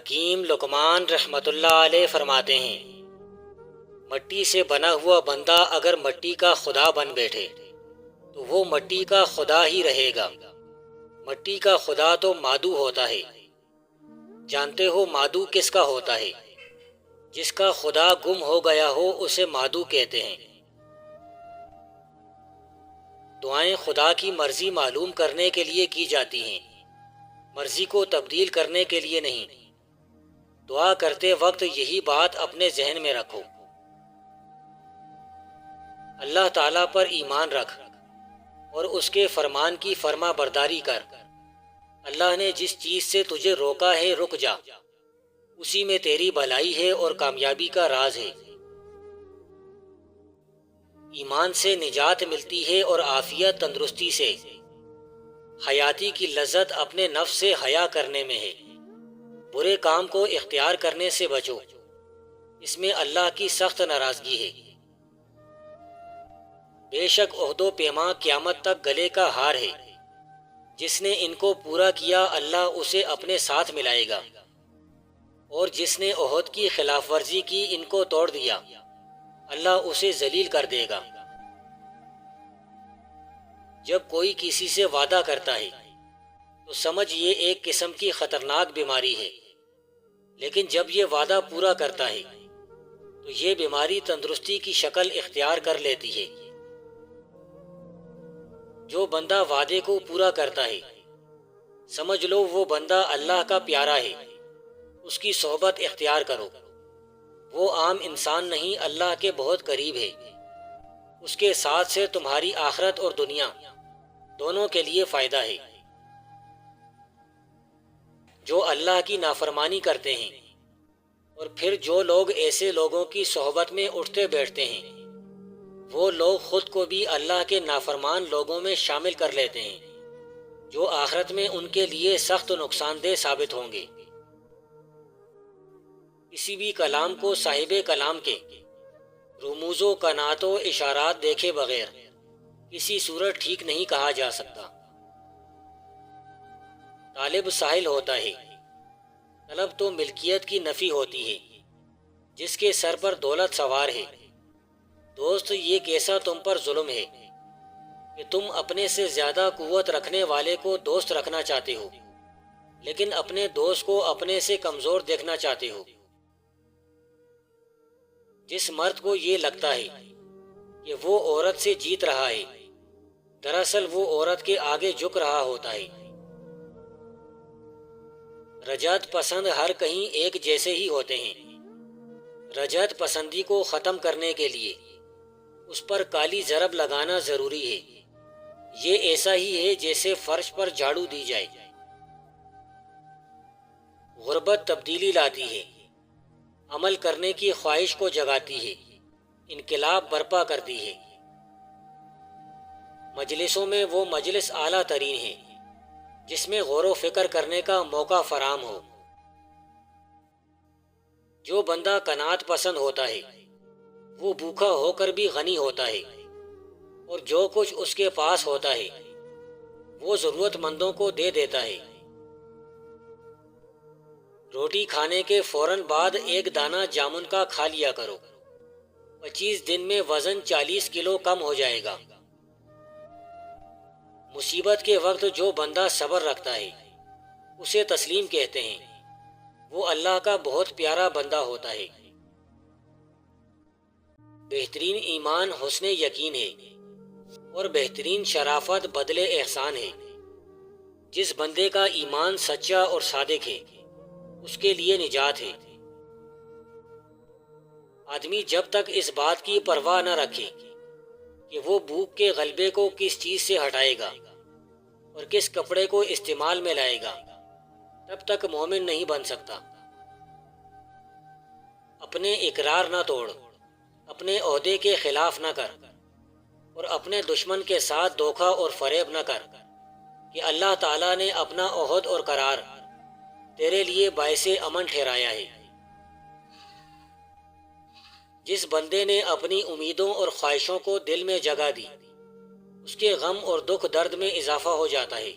حکیم لقمان رحمۃ اللہ علیہ فرماتے ہیں، مٹی سے بنا ہوا بندہ اگر مٹی کا خدا بن بیٹھے تو وہ مٹی کا خدا ہی رہے گا۔ مٹی کا خدا تو مادو ہوتا ہے۔ جانتے ہو مادو کس کا ہوتا ہے؟ جس کا خدا گم ہو گیا ہو اسے مادو کہتے ہیں۔ دعائیں خدا کی مرضی معلوم کرنے کے لیے کی جاتی ہیں، مرضی کو تبدیل کرنے کے لیے نہیں۔ دعا کرتے وقت یہی بات اپنے ذہن میں رکھو، اللہ تعالیٰ پر ایمان رکھ اور اس کے فرمان کی فرما برداری کر۔ اللہ نے جس چیز سے تجھے روکا ہے رک جا، اسی میں تیری بھلائی ہے اور کامیابی کا راز ہے۔ ایمان سے نجات ملتی ہے اور عافیت تندرستی سے۔ حیاتی کی لذت اپنے نفس سے حیا کرنے میں ہے۔ برے کام کو اختیار کرنے سے بچو، اس میں اللہ کی سخت ناراضگی ہے۔ بے شک عہد و پیمان قیامت تک گلے کا ہار ہے، جس نے ان کو پورا کیا اللہ اسے اپنے ساتھ ملائے گا، اور جس نے عہد کی خلاف ورزی کی ان کو توڑ دیا اللہ اسے ذلیل کر دے گا۔ جب کوئی کسی سے وعدہ کرتا ہے تو سمجھ یہ ایک قسم کی خطرناک بیماری ہے، لیکن جب یہ وعدہ پورا کرتا ہے تو یہ بیماری تندرستی کی شکل اختیار کر لیتی ہے۔ جو بندہ وعدے کو پورا کرتا ہے سمجھ لو وہ بندہ اللہ کا پیارا ہے، اس کی صحبت اختیار کرو۔ وہ عام انسان نہیں، اللہ کے بہت قریب ہے۔ اس کے ساتھ سے تمہاری آخرت اور دنیا دونوں کے لیے فائدہ ہے۔ جو اللہ کی نافرمانی کرتے ہیں اور پھر جو لوگ ایسے لوگوں کی صحبت میں اٹھتے بیٹھتے ہیں، وہ لوگ خود کو بھی اللہ کے نافرمان لوگوں میں شامل کر لیتے ہیں، جو آخرت میں ان کے لیے سخت نقصان دہ ثابت ہوں گے۔ کسی بھی کلام کو صاحب کلام کے رموز و کنات و اشارات دیکھے بغیر کسی صورت ٹھیک نہیں کہا جا سکتا۔ طالب سائل ہوتا ہے، طلب تو ملکیت کی نفی ہوتی ہے، جس کے سر پر دولت سوار ہے۔ دوست یہ کیسا تم پر ظلم ہے کہ تم اپنے سے زیادہ قوت رکھنے والے کو دوست رکھنا چاہتے ہو، لیکن اپنے دوست کو اپنے سے کمزور دیکھنا چاہتے ہو۔ جس مرد کو یہ لگتا ہے کہ وہ عورت سے جیت رہا ہے، دراصل وہ عورت کے آگے جھک رہا ہوتا ہے۔ رجعت پسند ہر کہیں ایک جیسے ہی ہوتے ہیں۔ رجعت پسندی کو ختم کرنے کے لیے اس پر کالی ضرب لگانا ضروری ہے۔ یہ ایسا ہی ہے جیسے فرش پر جھاڑو دی جائے۔ غربت تبدیلی لاتی ہے، عمل کرنے کی خواہش کو جگاتی ہے، انقلاب برپا کرتی ہے۔ مجلسوں میں وہ مجلس اعلیٰ ترین ہے جس میں غور و فکر کرنے کا موقع فراہم ہو۔ جو بندہ قناعت پسند ہوتا ہے وہ بھوکا ہو کر بھی غنی ہوتا ہے، اور جو کچھ اس کے پاس ہوتا ہے وہ ضرورت مندوں کو دے دیتا ہے۔ روٹی کھانے کے فوراً بعد ایک دانہ جامن کا کھا لیا کرو، 25 دن میں وزن 40 کلو کم ہو جائے گا۔ مصیبت کے وقت جو بندہ صبر رکھتا ہے اسے تسلیم کہتے ہیں، وہ اللہ کا بہت پیارا بندہ ہوتا ہے۔ بہترین ایمان حسن یقین ہے اور بہترین شرافت بدل احسان ہے۔ جس بندے کا ایمان سچا اور صادق ہے اس کے لیے نجات ہے۔ آدمی جب تک اس بات کی پرواہ نہ رکھے کہ وہ بھوک کے غلبے کو کس چیز سے ہٹائے گا اور کس کپڑے کو استعمال میں لائے گا، تب تک مومن نہیں بن سکتا۔ اپنے اقرار نہ توڑ، اپنے عہدے کے خلاف نہ کر، اور اپنے دشمن کے ساتھ دھوکہ اور فریب نہ کر کہ اللہ تعالیٰ نے اپنا عہد اور قرار تیرے لیے باعث امن ٹھہرایا ہے۔ جس بندے نے اپنی امیدوں اور خواہشوں کو دل میں جگہ دی اس کے غم اور دکھ درد میں اضافہ ہو جاتا ہے۔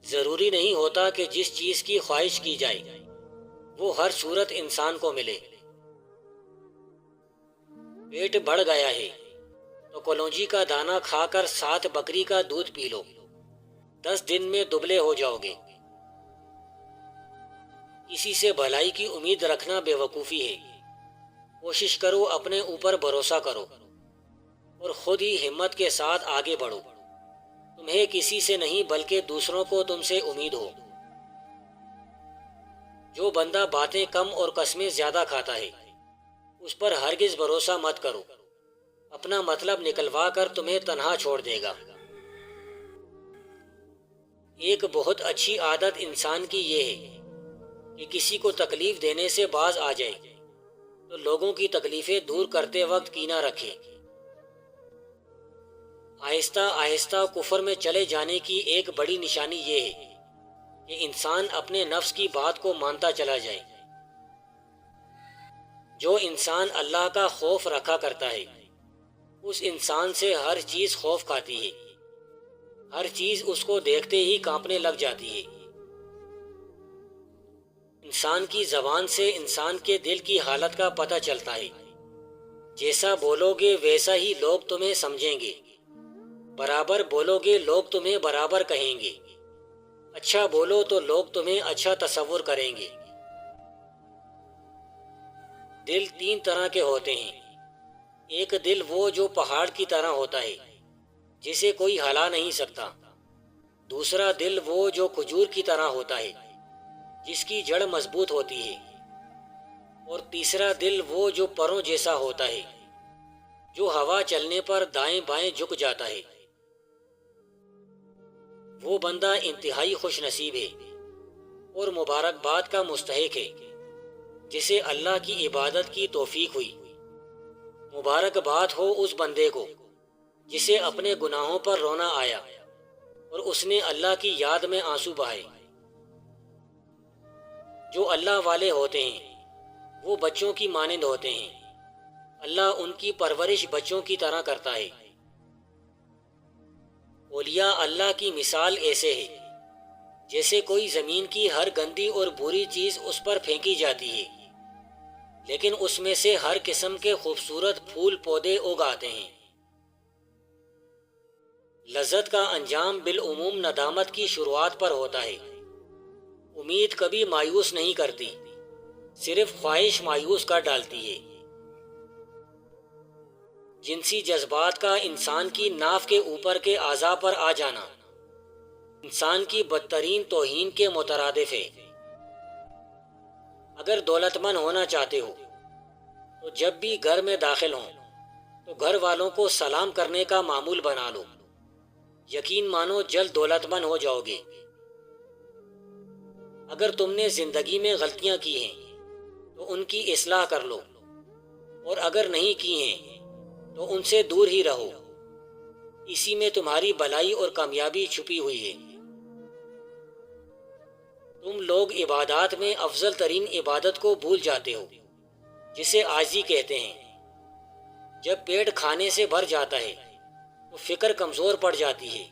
ضروری نہیں ہوتا کہ جس چیز کی خواہش کی جائے وہ ہر صورت انسان کو ملے۔ پیٹ بڑھ گیا ہے تو کلونجی کا دانہ کھا کر 7 بکری کا دودھ پی لو، 10 دن میں دبلے ہو جاؤ گے۔ کسی سے بھلائی کی امید رکھنا بے وقوفی ہے۔ کوشش کرو، اپنے اوپر بھروسہ کرو اور خود ہی ہمت کے ساتھ آگے بڑھو۔ تمہیں کسی سے نہیں بلکہ دوسروں کو تم سے امید ہو۔ جو بندہ باتیں کم اور قسمیں زیادہ کھاتا ہے اس پر ہرگز بھروسہ مت کرو، اپنا مطلب نکلوا کر تمہیں تنہا چھوڑ دے گا۔ ایک بہت اچھی عادت انسان کی یہ ہے کہ کسی کو تکلیف دینے سے باز آ جائے تو لوگوں کی تکلیفیں دور کرتے وقت کینہ رکھے۔ آہستہ آہستہ کفر میں چلے جانے کی ایک بڑی نشانی یہ ہے کہ انسان اپنے نفس کی بات کو مانتا چلا جائے۔ جو انسان اللہ کا خوف رکھا کرتا ہے اس انسان سے ہر چیز خوف کھاتی ہے، ہر چیز اس کو دیکھتے ہی کانپنے لگ جاتی ہے۔ انسان کی زبان سے انسان کے دل کی حالت کا پتہ چلتا ہے۔ جیسا بولو گے ویسا ہی لوگ تمہیں سمجھیں گے، برابر بولو گے لوگ تمہیں برابر کہیں گے، اچھا بولو تو لوگ تمہیں اچھا تصور کریں گے۔ دل 3 طرح کے ہوتے ہیں۔ ایک دل وہ جو پہاڑ کی طرح ہوتا ہے جسے کوئی ہلا نہیں سکتا۔ دوسرا دل وہ جو کھجور کی طرح ہوتا ہے جس کی جڑ مضبوط ہوتی ہے۔ اور تیسرا دل وہ جو پروں جیسا ہوتا ہے جو ہوا چلنے پر دائیں بائیں جھک جاتا ہے۔ وہ بندہ انتہائی خوش نصیب ہے اور مبارکباد کا مستحق ہے جسے اللہ کی عبادت کی توفیق ہوئی۔ مبارکباد ہو اس بندے کو جسے اپنے گناہوں پر رونا آیا اور اس نے اللہ کی یاد میں آنسو بہائے۔ جو اللہ والے ہوتے ہیں وہ بچوں کی مانند ہوتے ہیں، اللہ ان کی پرورش بچوں کی طرح کرتا ہے۔ اولیاء اللہ کی مثال ایسے ہے جیسے کوئی زمین کی ہر گندی اور بری چیز اس پر پھینکی جاتی ہے لیکن اس میں سے ہر قسم کے خوبصورت پھول پودے اگ آتے ہیں۔ لذت کا انجام بالعموم ندامت کی شروعات پر ہوتا ہے۔ امید کبھی مایوس نہیں کرتی، صرف خواہش مایوس کر ڈالتی ہے۔ جنسی جذبات کا انسان کی ناف کے اوپر کے اعضاء پر آ جانا انسان کی بدترین توہین کے مترادف ہے۔ اگر دولت مند ہونا چاہتے ہو تو جب بھی گھر میں داخل ہوں تو گھر والوں کو سلام کرنے کا معمول بنا لو، یقین مانو جلد دولت مند ہو جاؤ گے۔ اگر تم نے زندگی میں غلطیاں کی ہیں تو ان کی اصلاح کر لو، اور اگر نہیں کی ہیں تو ان سے دور ہی رہو، اسی میں تمہاری بھلائی اور کامیابی چھپی ہوئی ہے۔ تم لوگ عبادات میں افضل ترین عبادت کو بھول جاتے ہو جسے عاجزی کہتے ہیں۔ جب پیٹ کھانے سے بھر جاتا ہے تو فکر کمزور پڑ جاتی ہے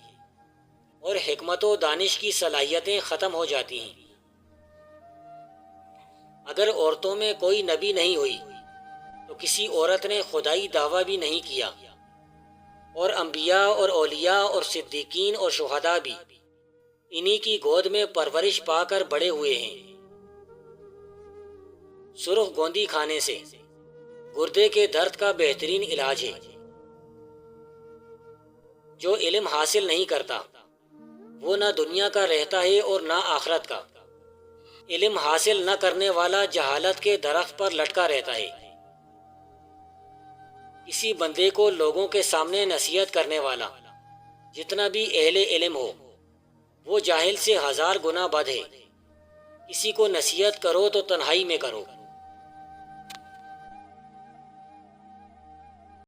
اور حکمت و دانش کی صلاحیتیں ختم ہو جاتی ہیں۔ اگر عورتوں میں کوئی نبی نہیں ہوئی تو کسی عورت نے خدائی دعویٰ بھی نہیں کیا، اور انبیاء اور اولیاء اور صدیقین اور شہداء بھی انہی کی گود میں پرورش پا کر بڑے ہوئے ہیں۔ سرخ گوندی کھانے سے گردے کے درد کا بہترین علاج ہے۔ جو علم حاصل نہیں کرتا وہ نہ دنیا کا رہتا ہے اور نہ آخرت کا۔ علم حاصل نہ کرنے والا جہالت کے درخت پر لٹکا رہتا ہے۔ کسی بندے کو لوگوں کے سامنے نصیحت کرنے والا جتنا بھی اہل علم ہو وہ جاہل سے 1000 گنا بد ہے۔ کسی کو نصیحت کرو تو تنہائی میں کرو۔